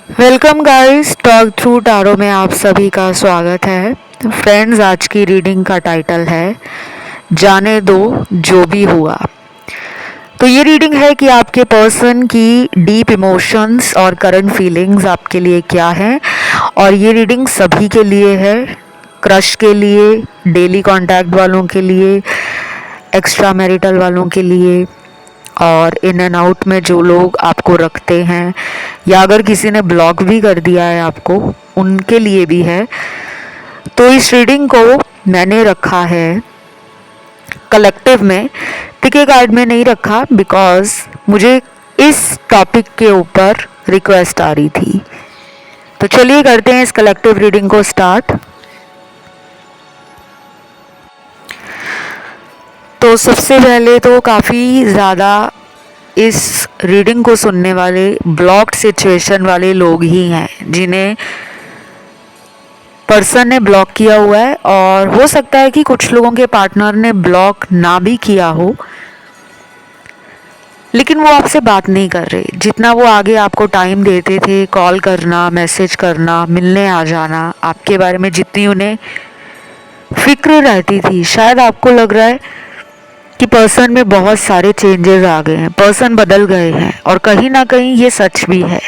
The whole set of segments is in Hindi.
Welcome guys, talk through tarot में आप सभी का स्वागत है। फ्रेंड्स, आज की रीडिंग का टाइटल है जाने दो जो भी हुआ। तो ये रीडिंग है कि आपके पर्सन की डीप इमोशंस और करंट फीलिंग्स आपके लिए क्या है। और ये रीडिंग सभी के लिए है, क्रश के लिए, डेली कांटेक्ट वालों के लिए, एक्स्ट्रा मैरिटल वालों के लिए, और इन एंड आउट में जो लोग आपको रखते हैं या अगर किसी ने ब्लॉक भी कर दिया है आपको, उनके लिए भी है। तो इस रीडिंग को मैंने रखा है कलेक्टिव में, पिक ए कार्ड में नहीं रखा, बिकॉज मुझे इस टॉपिक के ऊपर रिक्वेस्ट आ रही थी। तो चलिए करते हैं इस कलेक्टिव रीडिंग को स्टार्ट। तो सबसे पहले तो काफ़ी ज़्यादा इस रीडिंग को सुनने वाले ब्लॉक्ड सिचुएशन वाले लोग ही हैं, जिन्हें पर्सन ने ब्लॉक किया हुआ है। और हो सकता है कि कुछ लोगों के पार्टनर ने ब्लॉक ना भी किया हो, लेकिन वो आपसे बात नहीं कर रहे। जितना वो आगे आपको टाइम देते थे, कॉल करना, मैसेज करना, मिलने आ जाना, आपके बारे में जितनी उन्हें फिक्र रहती थी, शायद आपको लग रहा है कि पर्सन में बहुत सारे चेंजेस आ गए हैं, पर्सन बदल गए हैं। और कहीं ना कहीं ये सच भी है,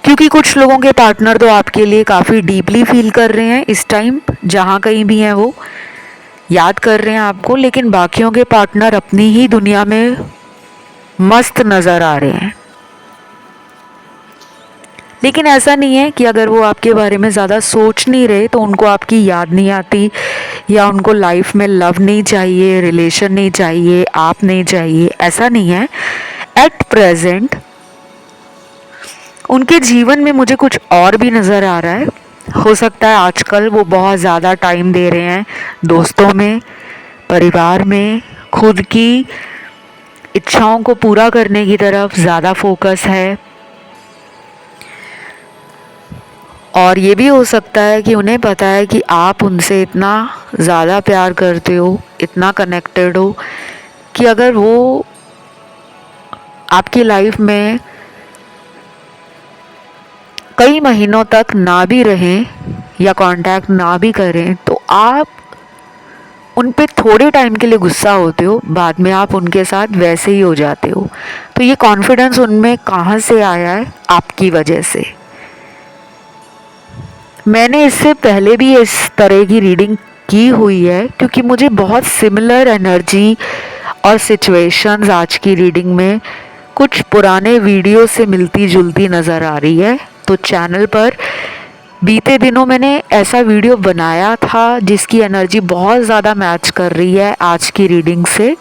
क्योंकि कुछ लोगों के पार्टनर तो आपके लिए काफ़ी डीपली फील कर रहे हैं इस टाइम, जहाँ कहीं भी हैं वो याद कर रहे हैं आपको। लेकिन बाकियों के पार्टनर अपनी ही दुनिया में मस्त नज़र आ रहे हैं। लेकिन ऐसा नहीं है कि अगर वो आपके बारे में ज़्यादा सोच नहीं रहे तो उनको आपकी याद नहीं आती, या उनको लाइफ में लव नहीं चाहिए, रिलेशन नहीं चाहिए, आप नहीं चाहिए, ऐसा नहीं है। एट प्रेजेंट उनके जीवन में मुझे कुछ और भी नज़र आ रहा है। हो सकता है आजकल वो बहुत ज़्यादा टाइम दे रहे हैं दोस्तों में, परिवार में, खुद की इच्छाओं को पूरा करने की तरफ ज़्यादा फोकस है। और ये भी हो सकता है कि उन्हें पता है कि आप उनसे इतना ज़्यादा प्यार करते हो, इतना कनेक्टेड हो, कि अगर वो आपकी लाइफ में कई महीनों तक ना भी रहें या कांटेक्ट ना भी करें, तो आप उन पे थोड़े टाइम के लिए गुस्सा होते हो, बाद में आप उनके साथ वैसे ही हो जाते हो। तो ये कॉन्फिडेंस उनमें कहाँ से आया है? आपकी वजह से। मैंने इससे पहले भी इस तरह की रीडिंग की हुई है, क्योंकि मुझे बहुत सिमिलर एनर्जी और सिचुएशंस आज की रीडिंग में कुछ पुराने वीडियो से मिलती जुलती नज़र आ रही है। तो चैनल पर बीते दिनों मैंने ऐसा वीडियो बनाया था जिसकी एनर्जी बहुत ज़्यादा मैच कर रही है आज की रीडिंग से।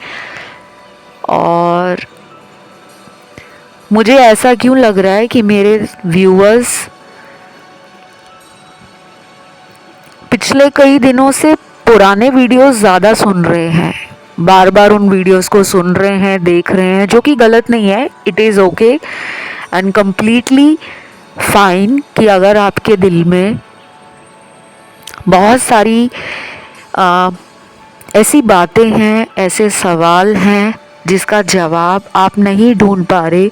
और मुझे ऐसा क्यों लग रहा है कि मेरे व्यूअर्स पिछले कई दिनों से पुराने वीडियोस ज़्यादा सुन रहे हैं, बार बार उन वीडियोस को सुन रहे हैं, देख रहे हैं, जो कि गलत नहीं है। It is okay and completely fine कि अगर आपके दिल में बहुत सारी ऐसी बातें हैं, ऐसे सवाल हैं जिसका जवाब आप नहीं ढूंढ पा रहे,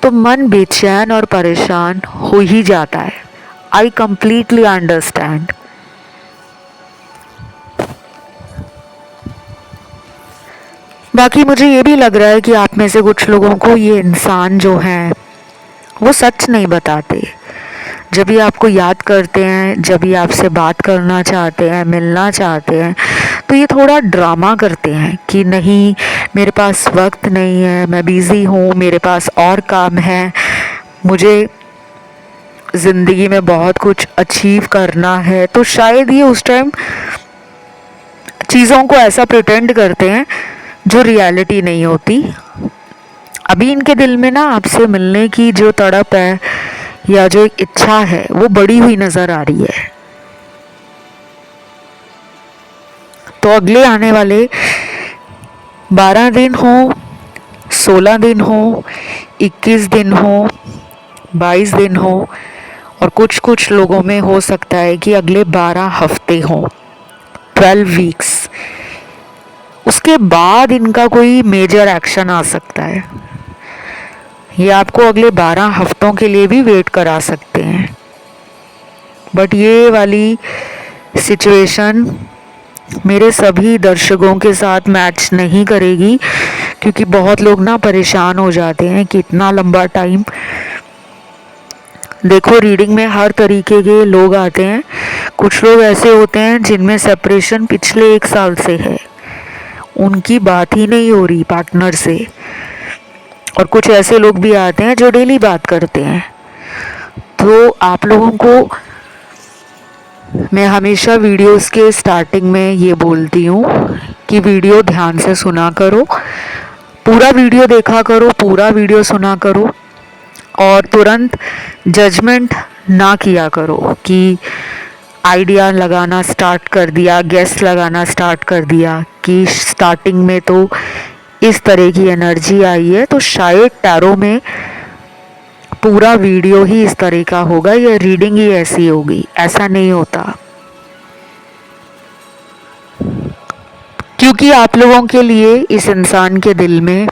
तो मन बेचैन और परेशान हो ही जाता है। I completely understand. बाकी मुझे ये भी लग रहा है कि आप में से कुछ लोगों को ये इंसान जो हैं वो सच नहीं बताते। जब भी आपको याद करते हैं, जब भी आपसे बात करना चाहते हैं, मिलना चाहते हैं, तो ये थोड़ा ड्रामा करते हैं कि नहीं, मेरे पास वक्त नहीं है, मैं बिज़ी हूँ, मेरे पास और काम है, मुझे ज़िंदगी में बहुत कुछ अचीव करना है। तो शायद ये उस टाइम चीज़ों को ऐसा प्रिटेंड करते हैं जो रियलिटी नहीं होती। अभी इनके दिल में ना आपसे मिलने की जो तड़प है या जो एक इच्छा है वो बढ़ी हुई नज़र आ रही है। तो अगले आने वाले 12 दिन हो, 16 दिन हो, 21 दिन हो, 22 दिन हो, और कुछ कुछ लोगों में हो सकता है कि अगले 12 हफ्ते हों, 12 वीक्स, उसके बाद इनका कोई मेजर एक्शन आ सकता है। ये आपको अगले 12 हफ्तों के लिए भी वेट करा सकते हैं। बट ये वाली सिचुएशन मेरे सभी दर्शकों के साथ मैच नहीं करेगी, क्योंकि बहुत लोग ना परेशान हो जाते हैं कि इतना लंबा टाइम। देखो, रीडिंग में हर तरीके के लोग आते हैं। कुछ लोग ऐसे होते हैं जिनमें सेपरेशन पिछले 1 साल से है, उनकी बात ही नहीं हो रही पार्टनर से। और कुछ ऐसे लोग भी आते हैं जो डेली बात करते हैं। तो आप लोगों को मैं हमेशा वीडियोस के स्टार्टिंग में ये बोलती हूँ कि वीडियो ध्यान से सुना करो, पूरा वीडियो देखा करो, पूरा वीडियो सुना करो, और तुरंत जजमेंट ना किया करो कि आइडिया लगाना स्टार्ट कर दिया, गेस लगाना स्टार्ट कर दिया कि स्टार्टिंग में तो इस तरह की एनर्जी आई है तो शायद टैरो में पूरा वीडियो ही इस तरह का होगा या रीडिंग ही ऐसी होगी। ऐसा नहीं होता, क्योंकि आप लोगों के लिए इस इंसान के दिल में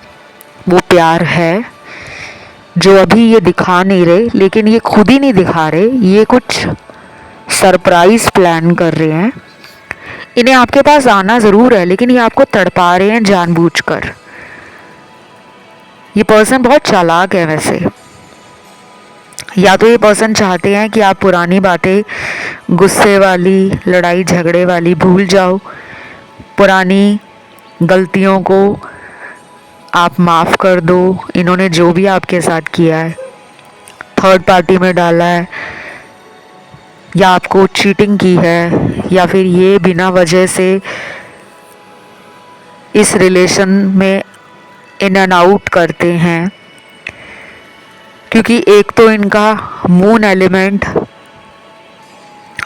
वो प्यार है जो अभी ये दिखा नहीं रहे, लेकिन ये खुद ही नहीं दिखा रहे, ये कुछ सरप्राइज प्लान कर रहे हैं। इन्हें आपके पास आना ज़रूर है, लेकिन ये आपको तड़पा रहे हैं जानबूझकर। ये पर्सन बहुत चालाक है वैसे। या तो ये पर्सन चाहते हैं कि आप पुरानी बातें, गुस्से वाली, लड़ाई झगड़े वाली भूल जाओ, पुरानी गलतियों को आप माफ़ कर दो। इन्होंने जो भी आपके साथ किया है, थर्ड पार्टी में डाला है, या आपको चीटिंग की है, या फिर ये बिना वजह से इस रिलेशन में इन एंड आउट करते हैं। क्योंकि एक तो इनका मून एलिमेंट,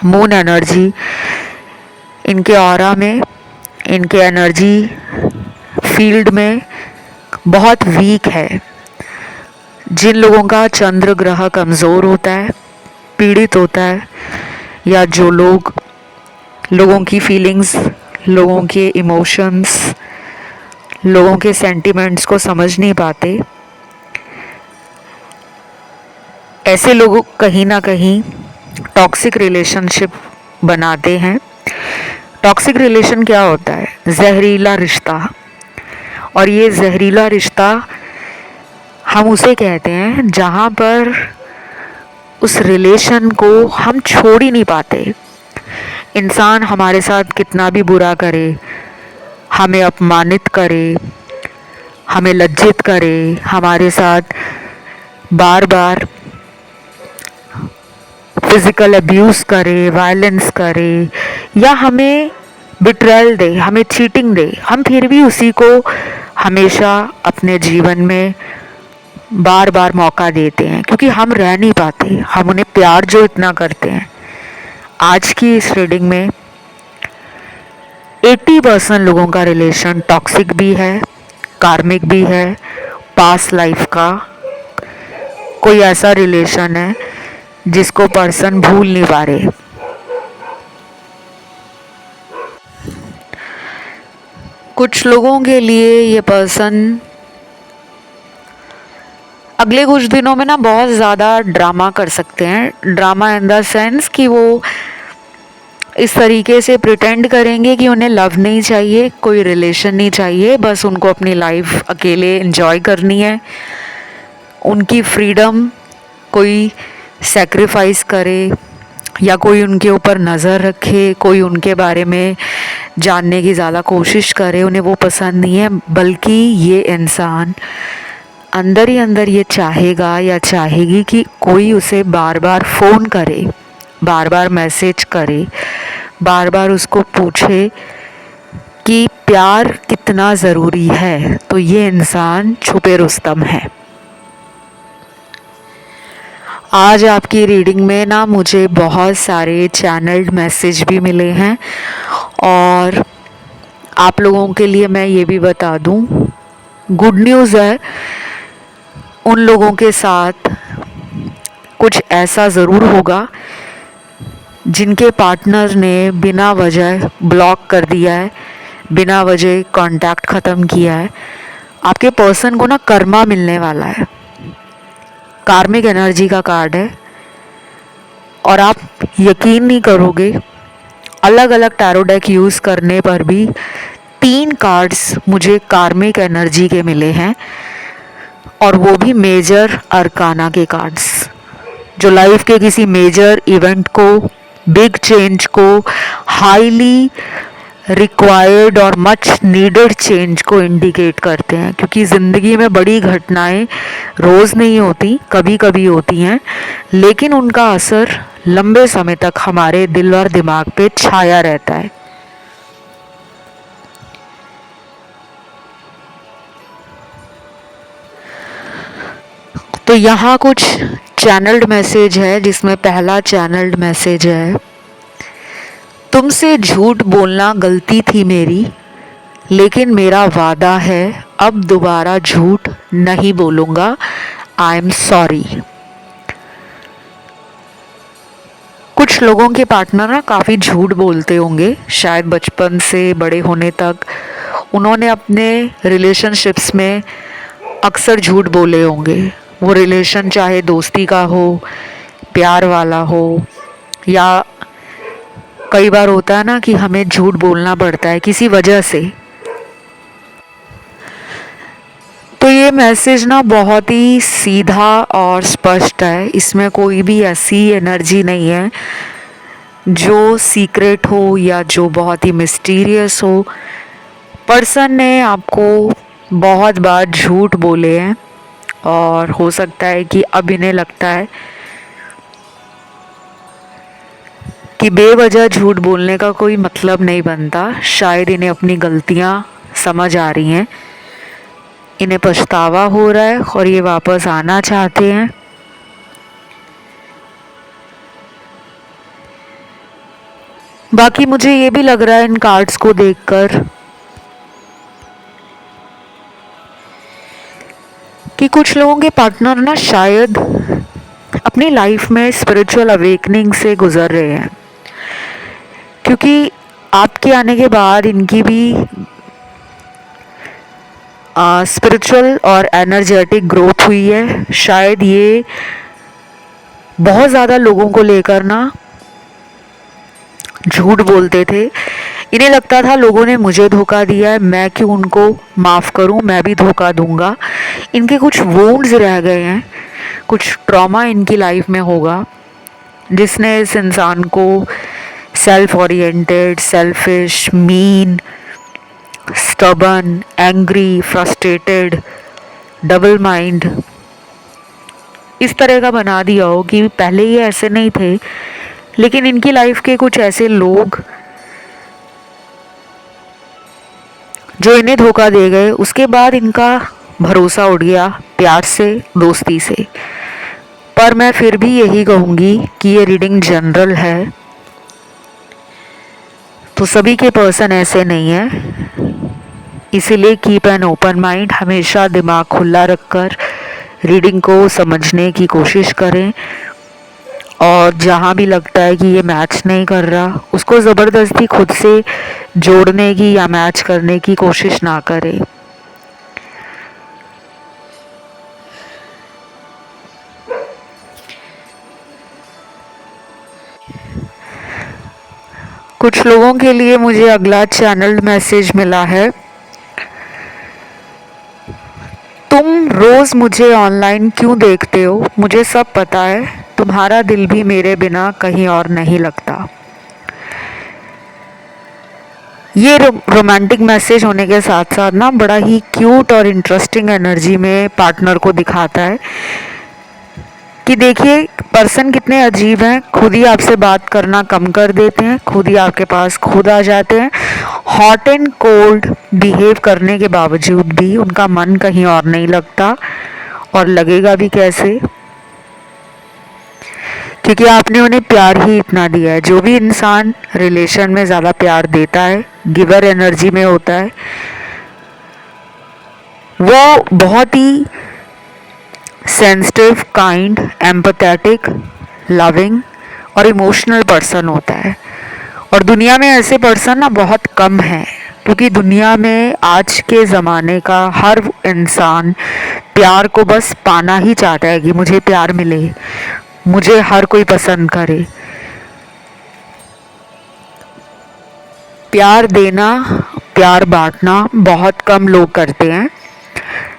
मून एनर्जी इनके ऑरा में, इनके एनर्जी फील्ड में बहुत वीक है। जिन लोगों का चंद्र ग्रह कमज़ोर होता है, पीड़ित होता है, या जो लोगों की फीलिंग्स, लोगों के इमोशंस, लोगों के सेंटिमेंट्स को समझ नहीं पाते, ऐसे लोग कहीं ना कहीं टॉक्सिक रिलेशनशिप बनाते हैं। टॉक्सिक रिलेशन क्या होता है? जहरीला रिश्ता। और ये जहरीला रिश्ता हम उसे कहते हैं जहाँ पर उस रिलेशन को हम छोड़ ही नहीं पाते। इंसान हमारे साथ कितना भी बुरा करे, हमें अपमानित करे, हमें लज्जित करे, हमारे साथ बार बार फिज़िकल अब्यूज़ करे, वायलेंस करे, या हमें बिट्रेयल दे, हमें चीटिंग दे, हम फिर भी उसी को हमेशा अपने जीवन में बार बार मौका देते हैं, क्योंकि हम रह नहीं पाते, हम उन्हें प्यार जो इतना करते हैं। आज की इस रीडिंग में 80% लोगों का रिलेशन टॉक्सिक भी है, कार्मिक भी है, पास्ट लाइफ का कोई ऐसा रिलेशन है जिसको पर्सन भूल नहीं पा रहे। कुछ लोगों के लिए ये पर्सन अगले कुछ दिनों में ना बहुत ज़्यादा ड्रामा कर सकते हैं। ड्रामा इन द सेंस कि वो इस तरीके से प्रिटेंड करेंगे कि उन्हें लव नहीं चाहिए, कोई रिलेशन नहीं चाहिए, बस उनको अपनी लाइफ अकेले एंजॉय करनी है। उनकी फ्रीडम कोई सेक्रीफाइस करे, या कोई उनके ऊपर नज़र रखे, कोई उनके बारे में जानने की ज़्यादा कोशिश करे, उन्हें वो पसंद नहीं है। बल्कि ये इंसान अंदर ही अंदर ये चाहेगा या चाहेगी कि कोई उसे बार बार फ़ोन करे, बार बार मैसेज करे, बार बार उसको पूछे कि प्यार कितना ज़रूरी है। तो ये इंसान छुपे रुस्तम है। आज आपकी रीडिंग में ना मुझे बहुत सारे चैनल्ड मैसेज भी मिले हैं, और आप लोगों के लिए मैं ये भी बता दूं, गुड न्यूज़ है। उन लोगों के साथ कुछ ऐसा ज़रूर होगा जिनके पार्टनर ने बिना वजह ब्लॉक कर दिया है, बिना वजह कांटेक्ट ख़त्म किया है। आपके पर्सन को ना कर्मा मिलने वाला है। कार्मिक एनर्जी का कार्ड है और आप यकीन नहीं करोगे, अलग अलग टैरो डेक यूज़ करने पर भी 3 कार्ड्स मुझे कार्मिक एनर्जी के मिले हैं और वो भी मेजर अरकाना के कार्ड्स, जो लाइफ के किसी मेजर इवेंट को, बिग चेंज को, हाईली रिक्वायर्ड और मच नीडेड चेंज को इंडिकेट करते हैं। क्योंकि ज़िंदगी में बड़ी घटनाएं रोज़ नहीं होती, कभी कभी होती हैं, लेकिन उनका असर लंबे समय तक हमारे दिल और दिमाग पे छाया रहता है। तो यहाँ कुछ चैनल्ड मैसेज है, जिसमें पहला चैनल्ड मैसेज है, तुमसे झूठ बोलना गलती थी मेरी, लेकिन मेरा वादा है अब दोबारा झूठ नहीं बोलूँगा। I am sorry. कुछ लोगों के पार्टनर ना काफ़ी झूठ बोलते होंगे, शायद बचपन से बड़े होने तक उन्होंने अपने रिलेशनशिप्स में अक्सर झूठ बोले होंगे। वो रिलेशन चाहे दोस्ती का हो, प्यार वाला हो, या कई बार होता है ना कि हमें झूठ बोलना पड़ता है किसी वजह से। तो ये मैसेज ना बहुत ही सीधा और स्पष्ट है, इसमें कोई भी ऐसी एनर्जी नहीं है जो सीक्रेट हो या जो बहुत ही मिस्टीरियस हो। पर्सन ने आपको बहुत बार झूठ बोले हैं और हो सकता है कि अब इन्हें लगता है कि बेवजह झूठ बोलने का कोई मतलब नहीं बनता। शायद इन्हें अपनी गलतियां समझ आ रही हैं, इन्हें पछतावा हो रहा है और ये वापस आना चाहते हैं। बाकी मुझे ये भी लग रहा है इन कार्ड्स को देखकर कि कुछ लोगों के पार्टनर ना शायद अपनी लाइफ में स्पिरिचुअल अवेकनिंग से गुजर रहे हैं, क्योंकि आपके आने के बाद इनकी भी स्पिरिचुअल और एनर्जेटिक ग्रोथ हुई है। शायद ये बहुत ज़्यादा लोगों को लेकर ना झूठ बोलते थे। इन्हें लगता था लोगों ने मुझे धोखा दिया है, मैं क्यों उनको माफ़ करूं, मैं भी धोखा दूंगा। इनके कुछ वोन्ड्स रह गए हैं, कुछ ट्रॉमा इनकी लाइफ में होगा जिसने इस इंसान को self oriented, selfish, mean, stubborn, angry, frustrated, double mind इस तरह का बना दिया हो कि पहले ये ऐसे नहीं थे, लेकिन इनकी लाइफ के कुछ ऐसे लोग जो इन्हें धोखा दे गए, उसके बाद इनका भरोसा उठ गया प्यार से, दोस्ती से। पर मैं फिर भी यही कहूँगी कि ये रीडिंग जनरल है, तो सभी के पर्सन ऐसे नहीं है। इसीलिए कीप एन ओपन माइंड, हमेशा दिमाग खुला रखकर रीडिंग को समझने की कोशिश करें, और जहाँ भी लगता है कि ये मैच नहीं कर रहा, उसको ज़बरदस्ती खुद से जोड़ने की या मैच करने की कोशिश ना करें। कुछ लोगों के लिए मुझे अगला चैनल्ड मैसेज मिला है, तुम रोज़ मुझे ऑनलाइन क्यों देखते हो, मुझे सब पता है, तुम्हारा दिल भी मेरे बिना कहीं और नहीं लगता। ये रोमांटिक मैसेज होने के साथ साथ ना बड़ा ही क्यूट और इंटरेस्टिंग एनर्जी में पार्टनर को दिखाता है कि देखिए पर्सन कितने अजीब हैं, खुद ही आपसे बात करना कम कर देते हैं, खुद ही आपके पास खुद आ जाते हैं। हॉट एंड कोल्ड बिहेव करने के बावजूद भी उनका मन कहीं और नहीं लगता, और लगेगा भी कैसे, क्योंकि आपने उन्हें प्यार ही इतना दिया है। जो भी इंसान रिलेशन में ज़्यादा प्यार देता है, गिवर एनर्जी में होता है, वो बहुत ही सेंसिटिव, काइंड, एम्पैथेटिक, लविंग और इमोशनल पर्सन होता है। और दुनिया में ऐसे पर्सन ना बहुत कम हैं, क्योंकि दुनिया में आज के ज़माने का हर इंसान प्यार को बस पाना ही चाहता है कि मुझे प्यार मिले, मुझे हर कोई पसंद करे। प्यार देना, प्यार बांटना बहुत कम लोग करते हैं।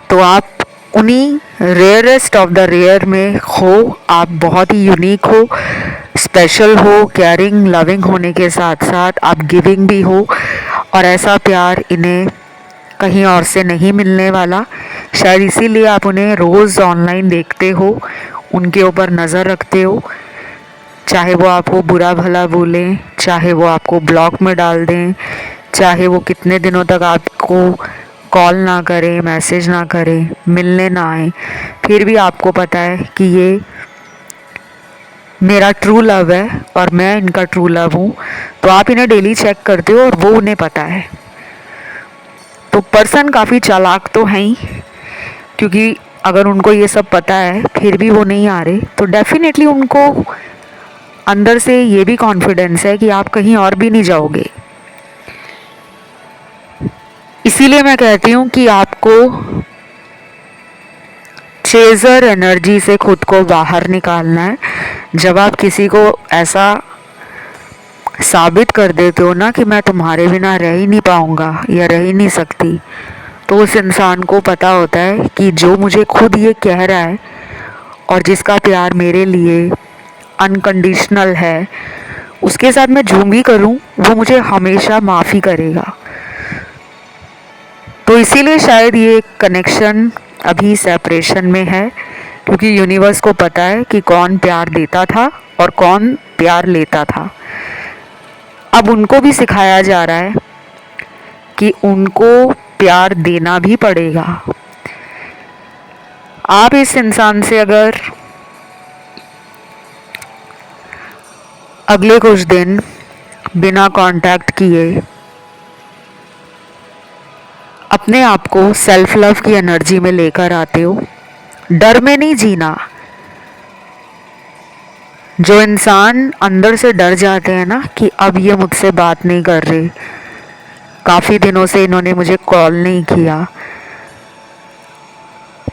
तो आप उन्हीं रेयरेस्ट ऑफ द रेयर में हो। आप बहुत ही यूनिक हो, स्पेशल हो, केयरिंग लविंग होने के साथ साथ आप गिविंग भी हो। और ऐसा प्यार इन्हें कहीं और से नहीं मिलने वाला। शायद इसीलिए आप उन्हें रोज़ ऑनलाइन देखते हो, उनके ऊपर नज़र रखते हो। चाहे वो आपको बुरा भला बोलें, चाहे वो आपको ब्लॉक में डाल दें, चाहे वो कितने दिनों तक आपको कॉल ना करें, मैसेज ना करें, मिलने ना आए, फिर भी आपको पता है कि ये मेरा ट्रू लव है और मैं इनका ट्रू लव हूँ। तो आप इन्हें डेली चेक करते हो और वो उन्हें पता है। तो पर्सन काफ़ी चालाक तो हैं ही, क्योंकि अगर उनको ये सब पता है फिर भी वो नहीं आ रहे, तो डेफिनेटली उनको अंदर से ये भी कॉन्फिडेंस है कि आप कहीं और भी नहीं जाओगे। इसीलिए मैं कहती हूँ कि आपको चेज़र एनर्जी से खुद को बाहर निकालना है। जब आप किसी को ऐसा साबित कर देते हो ना कि मैं तुम्हारे बिना रह ही नहीं पाऊँगा या रह ही नहीं सकती, तो उस इंसान को पता होता है कि जो मुझे खुद ये कह रहा है और जिसका प्यार मेरे लिए अनकंडीशनल है, उसके साथ मैं जो भी करूं वो मुझे हमेशा माफ़ी करेगा। तो इसीलिए शायद ये कनेक्शन अभी सेपरेशन में है, क्योंकि यूनिवर्स को पता है कि कौन प्यार देता था और कौन प्यार लेता था। अब उनको भी सिखाया जा रहा है कि उनको प्यार देना भी पड़ेगा। आप इस इंसान से अगर अगले कुछ दिन बिना कांटेक्ट किए अपने आप को सेल्फ लव की एनर्जी में लेकर आते हो, डर में नहीं जीना। जो इंसान अंदर से डर जाते हैं ना कि अब ये मुझसे बात नहीं कर रहे, काफ़ी दिनों से इन्होंने मुझे कॉल नहीं किया,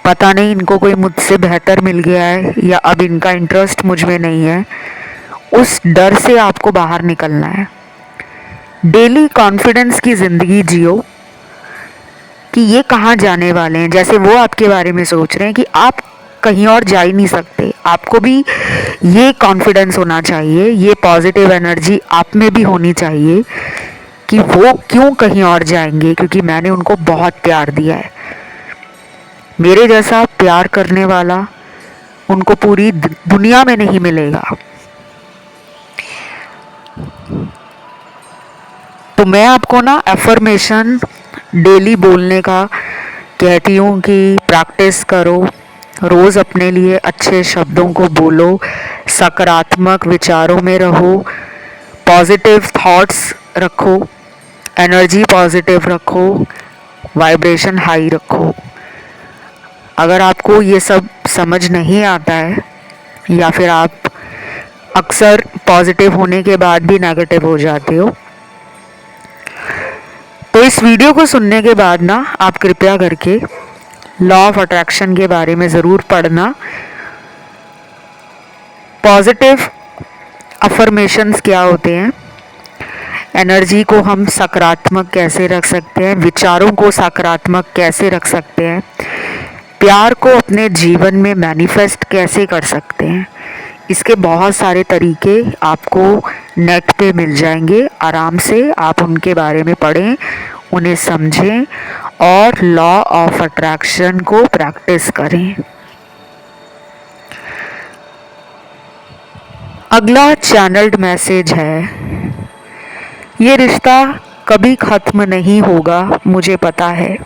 पता नहीं इनको कोई मुझसे बेहतर मिल गया है या अब इनका इंटरेस्ट मुझ में नहीं है, उस डर से आपको बाहर निकलना है। डेली कॉन्फिडेंस की ज़िंदगी जियो कि ये कहाँ जाने वाले हैं। जैसे वो आपके बारे में सोच रहे हैं कि आप कहीं और जा ही नहीं सकते, आपको भी ये कॉन्फिडेंस होना चाहिए, ये पॉजिटिव एनर्जी आप में भी होनी चाहिए कि वो क्यों कहीं और जाएंगे, क्योंकि मैंने उनको बहुत प्यार दिया है। मेरे जैसा प्यार करने वाला उनको पूरी दुनिया में नहीं मिलेगा। तो मैं आपको ना एफर्मेशन डेली बोलने का कहती हूँ कि प्रैक्टिस करो, रोज़ अपने लिए अच्छे शब्दों को बोलो, सकारात्मक विचारों में रहो, पॉजिटिव थॉट्स रखो, एनर्जी पॉजिटिव रखो, वाइब्रेशन हाई रखो। अगर आपको ये सब समझ नहीं आता है या फिर आप अक्सर पॉजिटिव होने के बाद भी नेगेटिव हो जाते हो, तो इस वीडियो को सुनने के बाद ना आप कृपया करके लॉ ऑफ अट्रैक्शन के बारे में ज़रूर पढ़ना। पॉजिटिव अफर्मेशंस क्या होते हैं, एनर्जी को हम सकारात्मक कैसे रख सकते हैं, विचारों को सकारात्मक कैसे रख सकते हैं, प्यार को अपने जीवन में मैनिफेस्ट कैसे कर सकते हैं। इसके बहुत सारे तरीके आपको नेट पे मिल जाएंगे। आराम से आप उनके बारे में पढ़ें, उन्हें समझें और लॉ ऑफ अट्रैक्शन को प्रैक्टिस करें। अगला चैनल्ड मैसेज है, ये रिश्ता कभी ख़त्म नहीं होगा, मुझे पता है।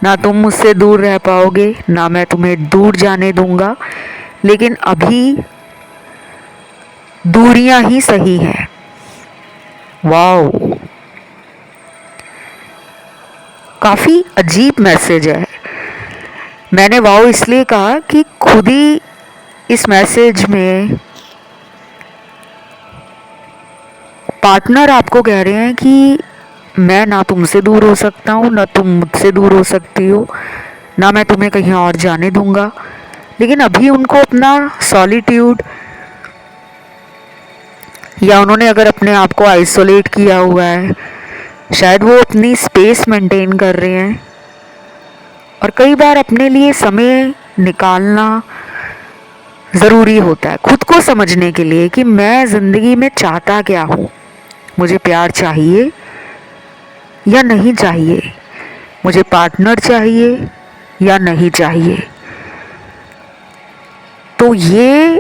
ना तुम मुझसे दूर रह पाओगे, ना मैं तुम्हें दूर जाने दूंगा, लेकिन अभी दूरियां ही सही हैं। वाओ, काफ़ी अजीब मैसेज है। मैंने वाओ इसलिए कहा कि खुद ही इस मैसेज में पार्टनर आपको कह रहे हैं कि मैं ना तुमसे दूर हो सकता हूँ, ना तुम मुझसे दूर हो सकती हो, ना मैं तुम्हें कहीं और जाने दूंगा। लेकिन अभी उनको अपना सॉलिट्यूड, या उन्होंने अगर अपने आप को आइसोलेट किया हुआ है, शायद वो अपनी स्पेस मेंटेन कर रहे हैं। और कई बार अपने लिए समय निकालना ज़रूरी होता है खुद को समझने के लिए कि मैं ज़िंदगी में चाहता क्या हूँ, मुझे प्यार चाहिए या नहीं चाहिए, मुझे पार्टनर चाहिए या नहीं चाहिए। तो ये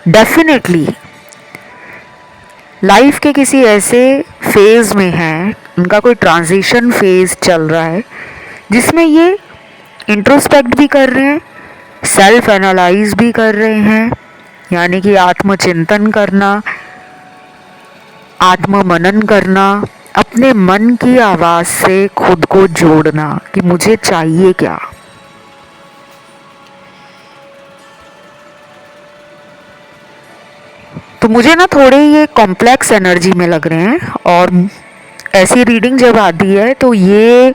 डेफिनेटली लाइफ के किसी ऐसे फेज़ में है, उनका कोई ट्रांजिशन फेज़ चल रहा है जिसमें ये इंट्रोस्पेक्ट भी कर रहे हैं, सेल्फ एनालाइज भी कर रहे हैं, यानी कि आत्मचिंतन करना, आत्ममनन करना, अपने मन की आवाज़ से खुद को जोड़ना कि मुझे चाहिए क्या। तो मुझे ना थोड़े ये कॉम्प्लेक्स एनर्जी में लग रहे हैं, और ऐसी रीडिंग जब आती है तो ये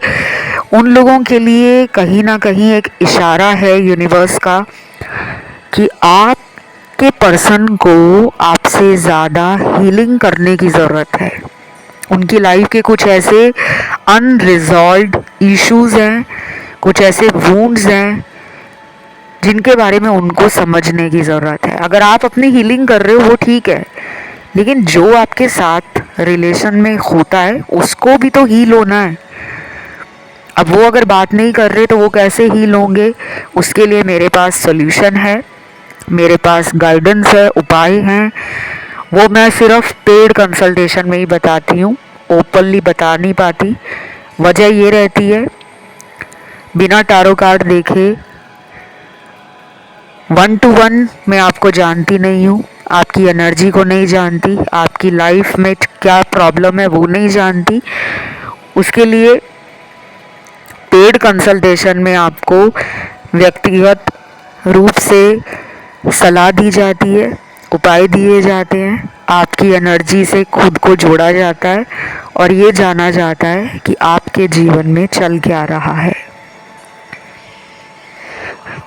उन लोगों के लिए कहीं ना कहीं एक इशारा है यूनिवर्स का कि आपके पर्सन को आपसे ज़्यादा हीलिंग करने की ज़रूरत है। उनकी लाइफ के कुछ ऐसे अनरिजॉल्व्ड इश्यूज हैं, कुछ ऐसे वुंड्स हैं जिनके बारे में उनको समझने की ज़रूरत है। अगर आप अपनी हीलिंग कर रहे हो वो ठीक है, लेकिन जो आपके साथ रिलेशन में होता है उसको भी तो हील होना है। अब वो अगर बात नहीं कर रहे तो वो कैसे हील होंगे? उसके लिए मेरे पास सोल्यूशन है, मेरे पास गाइडेंस है, उपाय हैं। वो मैं सिर्फ पेड कंसल्टेशन में ही बताती हूँ, ओपनली बता नहीं पाती। वजह ये रहती है, बिना टारो कार्ड देखे 1-to-1 मैं आपको जानती नहीं हूँ, आपकी एनर्जी को नहीं जानती, आपकी लाइफ में क्या प्रॉब्लम है वो नहीं जानती। उसके लिए पेड कंसल्टेशन में आपको व्यक्तिगत रूप से सलाह दी जाती है, उपाय दिए जाते हैं, आपकी एनर्जी से खुद को जोड़ा जाता है और ये जाना जाता है कि आपके जीवन में चल क्या रहा है।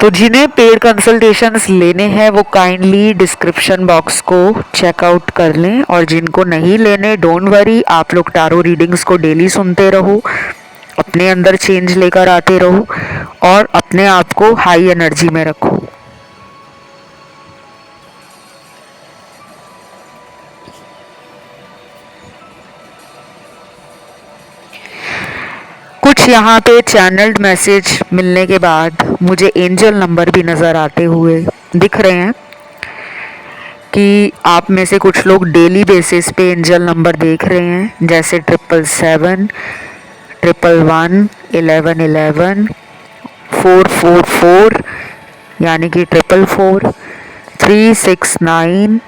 तो जिन्हें पेड कंसल्टेशंस लेने हैं वो काइंडली डिस्क्रिप्शन बॉक्स को चेकआउट कर लें, और जिनको नहीं लेने डोंट वरी, आप लोग टारो रीडिंग्स को डेली सुनते रहो, अपने अंदर चेंज लेकर आते रहो और अपने आप को हाई एनर्जी में रखो। कुछ यहाँ पे चैनल्ड मैसेज मिलने के बाद मुझे एंजल नंबर भी नज़र आते हुए दिख रहे हैं कि आप में से कुछ लोग डेली बेसिस पे एंजल नंबर देख रहे हैं, जैसे 777, 111, 1111, 444 यानी कि 444, 369,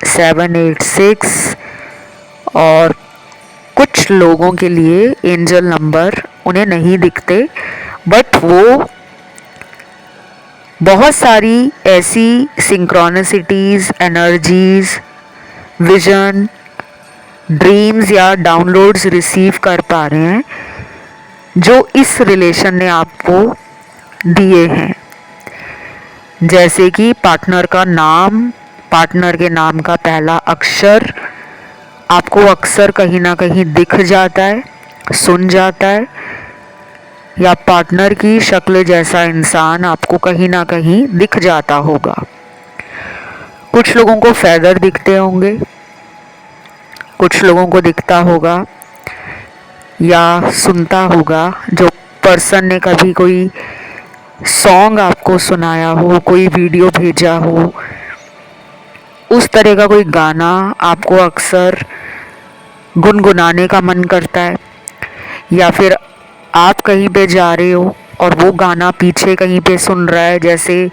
786, और कुछ लोगों के लिए एंजल नंबर उन्हें नहीं दिखते, बट वो बहुत सारी ऐसी सिंक्रोनिसिटीज़, एनर्जीज, विजन, ड्रीम्स या डाउनलोड्स रिसीव कर पा रहे हैं जो इस रिलेशन ने आपको दिए हैं। जैसे कि पार्टनर का नाम, पार्टनर के नाम का पहला अक्षर आपको अक्सर कहीं ना कहीं दिख जाता है, सुन जाता है, या पार्टनर की शक्ल जैसा इंसान आपको कहीं ना कहीं दिख जाता होगा। कुछ लोगों को फेदर दिखते होंगे, कुछ लोगों को दिखता होगा या सुनता होगा, जो पर्सन ने कभी कोई सॉन्ग आपको सुनाया हो, कोई वीडियो भेजा हो, उस तरह का कोई गाना आपको अक्सर गुनगुनाने का मन करता है, या फिर आप कहीं पे जा रहे हो और वो गाना पीछे कहीं पे सुन रहा है। जैसे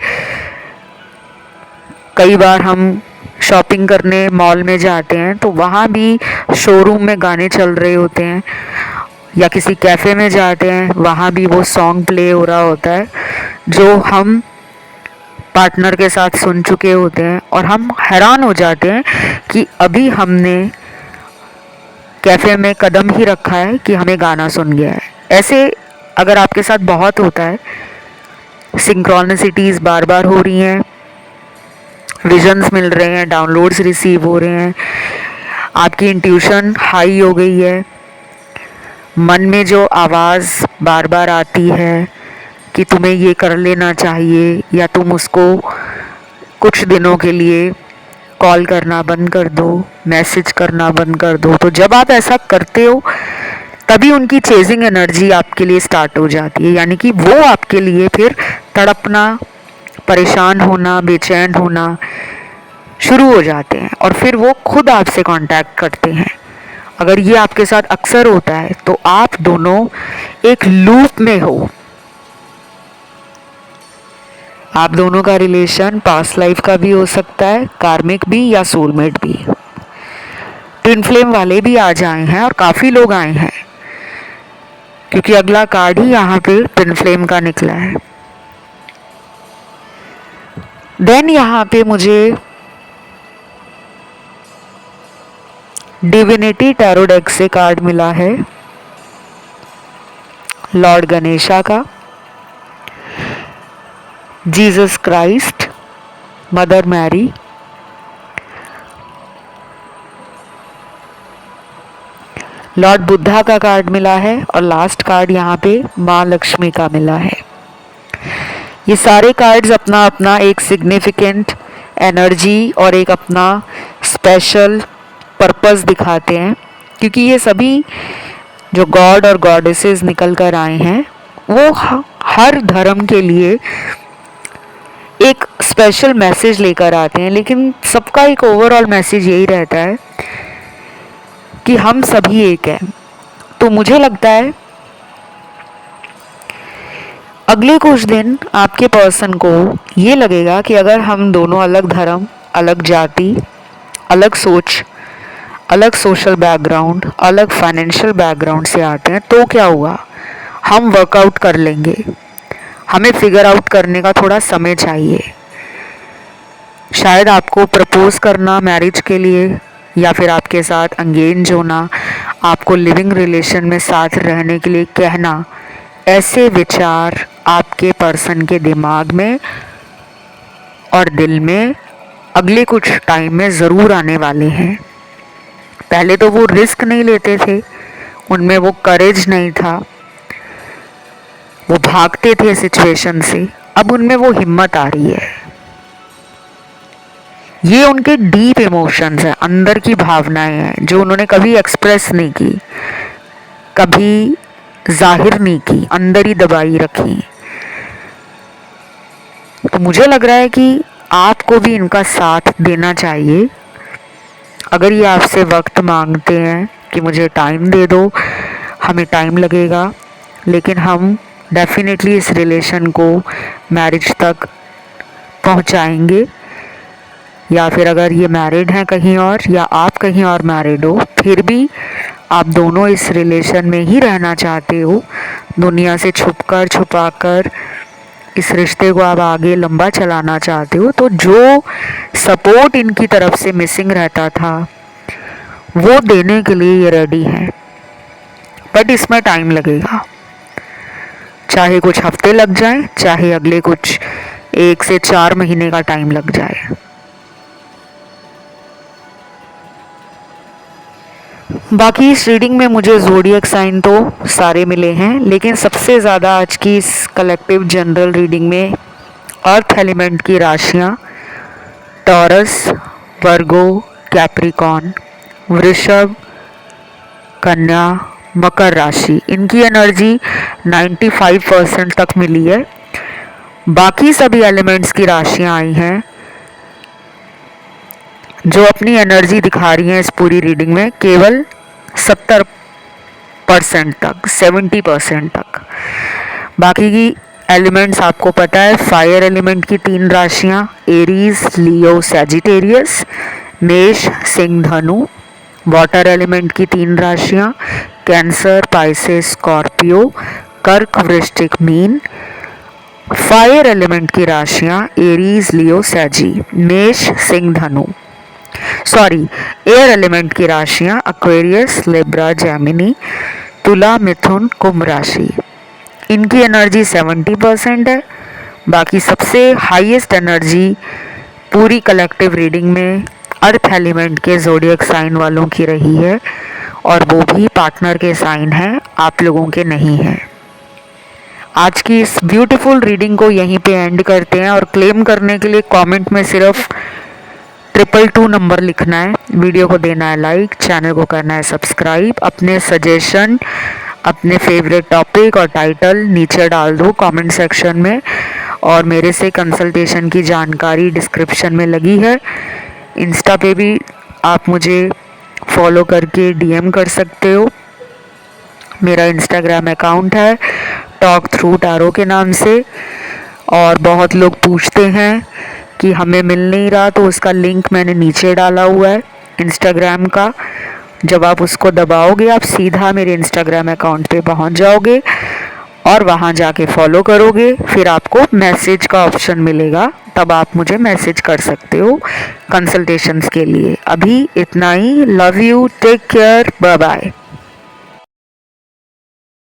कई बार हम शॉपिंग करने मॉल में जाते हैं तो वहाँ भी शोरूम में गाने चल रहे होते हैं, या किसी कैफ़े में जाते हैं वहाँ भी वो सॉन्ग प्ले हो रहा होता है जो हम पार्टनर के साथ सुन चुके होते हैं, और हम हैरान हो जाते हैं कि अभी हमने कैफ़े में कदम ही रखा है कि हमें गाना सुन गया है। ऐसे अगर आपके साथ बहुत होता है, सिंक्रोनिसिटीज़ बार बार हो रही हैं, विजन्स मिल रहे हैं, डाउनलोड्स रिसीव हो रहे हैं, आपकी इंट्यूशन हाई हो गई है, मन में जो आवाज़ बार बार आती है कि तुम्हें ये कर लेना चाहिए या तुम उसको कुछ दिनों के लिए कॉल करना बंद कर दो, मैसेज करना बंद कर दो, तो जब आप ऐसा करते हो तभी उनकी चेजिंग एनर्जी आपके लिए स्टार्ट हो जाती है। यानी कि वो आपके लिए फिर तड़पना, परेशान होना, बेचैन होना शुरू हो जाते हैं और फिर वो खुद आपसे कांटेक्ट करते हैं। अगर ये आपके साथ अक्सर होता है तो आप दोनों एक लूप में हो। आप दोनों का रिलेशन पास्ट लाइफ का भी हो सकता है, कार्मिक भी या सोलमेट भी। ट्विन फ्लेम वाले भी आज आए हैं और काफ़ी लोग आए हैं, क्योंकि अगला कार्ड ही यहाँ पे ट्विन फ्लेम का निकला है। देन यहाँ पे मुझे डिविनिटी टैरो डेक से कार्ड मिला है लॉर्ड गणेशा का, Jesus Christ, mother Mary, lord Buddha का कार्ड मिला है और लास्ट कार्ड यहाँ पे माँ लक्ष्मी का मिला है। ये सारे कार्ड्स अपना अपना एक सिग्निफिकेंट एनर्जी और एक अपना स्पेशल पर्पस दिखाते हैं, क्योंकि ये सभी जो गॉड और गॉडेसेस निकल कर आए हैं वो हर धर्म के लिए एक स्पेशल मैसेज लेकर आते हैं, लेकिन सबका एक ओवरऑल मैसेज यही रहता है कि हम सभी एक हैं। तो मुझे लगता है अगले कुछ दिन आपके पर्सन को ये लगेगा कि अगर हम दोनों अलग धर्म, अलग जाति, अलग सोच, अलग सोशल बैकग्राउंड, अलग फाइनेंशियल बैकग्राउंड से आते हैं तो क्या हुआ, हम वर्कआउट कर लेंगे। हमें फिगर आउट करने का थोड़ा समय चाहिए। शायद आपको प्रपोज करना मैरिज के लिए या फिर आपके साथ एंगेज होना, आपको लिविंग रिलेशन में साथ रहने के लिए कहना, ऐसे विचार आपके पर्सन के दिमाग में और दिल में अगले कुछ टाइम में ज़रूर आने वाले हैं। पहले तो वो रिस्क नहीं लेते थे, उनमें वो करेज नहीं था, वो भागते थे सिचुएशन से, अब उनमें वो हिम्मत आ रही है। ये उनके डीप इमोशंस हैं, अंदर की भावनाएं हैं जो उन्होंने कभी एक्सप्रेस नहीं की, कभी जाहिर नहीं की, अंदर ही दबाई रखी। तो मुझे लग रहा है कि आपको भी इनका साथ देना चाहिए। अगर ये आपसे वक्त मांगते हैं कि मुझे टाइम दे दो, हमें टाइम लगेगा, लेकिन हम डेफिनेटली इस रिलेशन को मैरिज तक पहुंचाएंगे। या फिर अगर ये मैरिड हैं कहीं और या आप कहीं और मैरिड हो, फिर भी आप दोनों इस रिलेशन में ही रहना चाहते हो, दुनिया से छुपकर छुपाकर इस रिश्ते को आप आगे लंबा चलाना चाहते हो, तो जो सपोर्ट इनकी तरफ से मिसिंग रहता था वो देने के लिए ये रेडी हैं। बट इसमें टाइम लगेगा, चाहे कुछ हफ्ते लग जाए, चाहे अगले कुछ 1 से 4 महीने का टाइम लग जाए। बाकी इस रीडिंग में मुझे ज़ोडिएक साइन तो सारे मिले हैं, लेकिन सबसे ज़्यादा आज की इस कलेक्टिव जनरल रीडिंग में अर्थ एलिमेंट की राशियाँ टॉरस, वर्गो, कैप्रिकॉन, वृषभ, कन्या, मकर राशि, इनकी एनर्जी 95% तक मिली है। बाकी सभी एलिमेंट्स की राशियाँ आई हैं जो अपनी एनर्जी दिखा रही हैं इस पूरी रीडिंग में केवल 70% तक, 70% तक। बाकी की एलिमेंट्स आपको पता है, फायर एलिमेंट की 3 राशियाँ एरीज, लियो, सैजिटेरियस, मेष, सिंह, धनु। वाटर एलिमेंट की 3 राशियाँ कैंसर, पाइसेस, स्कॉर्पियो, कर्क, वृश्चिक, मीन। फायर एलिमेंट की राशियाँ एरीज, लियो, सैजी, मेष, सिंह, धनु। सॉरी, एयर एलिमेंट की राशियां एक्वेरियस, लिब्रा, जेमिनी, तुला, मिथुन, कुंभ राशि। इनकी एनर्जी 70% है। बाकी सबसे हाईएस्ट एनर्जी पूरी कलेक्टिव रीडिंग में अर्थ एलिमेंट के ज़ोडिएक साइन वालों की रही है, और वो भी पार्टनर के साइन हैं, आप लोगों के नहीं हैं। आज की इस ब्यूटीफुल रीडिंग को यहीं पे एंड करते हैं, और क्लेम करने के लिए कमेंट में सिर्फ 222 नंबर लिखना है, वीडियो को देना है लाइक, चैनल को करना है सब्सक्राइब। अपने सजेशन, अपने फेवरेट टॉपिक और टाइटल नीचे डाल दो कमेंट सेक्शन में, और मेरे से कंसल्टेशन की जानकारी डिस्क्रिप्शन में लगी है। इंस्टा पे भी आप मुझे फॉलो करके डीएम कर सकते हो। मेरा इंस्टाग्राम अकाउंट है टॉक थ्रू टैरो के नाम से, और बहुत लोग पूछते हैं कि हमें मिल नहीं रहा, तो उसका लिंक मैंने नीचे डाला हुआ है इंस्टाग्राम का। जब आप उसको दबाओगे आप सीधा मेरे इंस्टाग्राम अकाउंट पे पहुंच जाओगे, और वहां जाके फॉलो करोगे, फिर आपको मैसेज का ऑप्शन मिलेगा, तब आप मुझे मैसेज कर सकते हो कंसल्टेशंस के लिए। अभी इतना ही। Love you, take care, bye bye.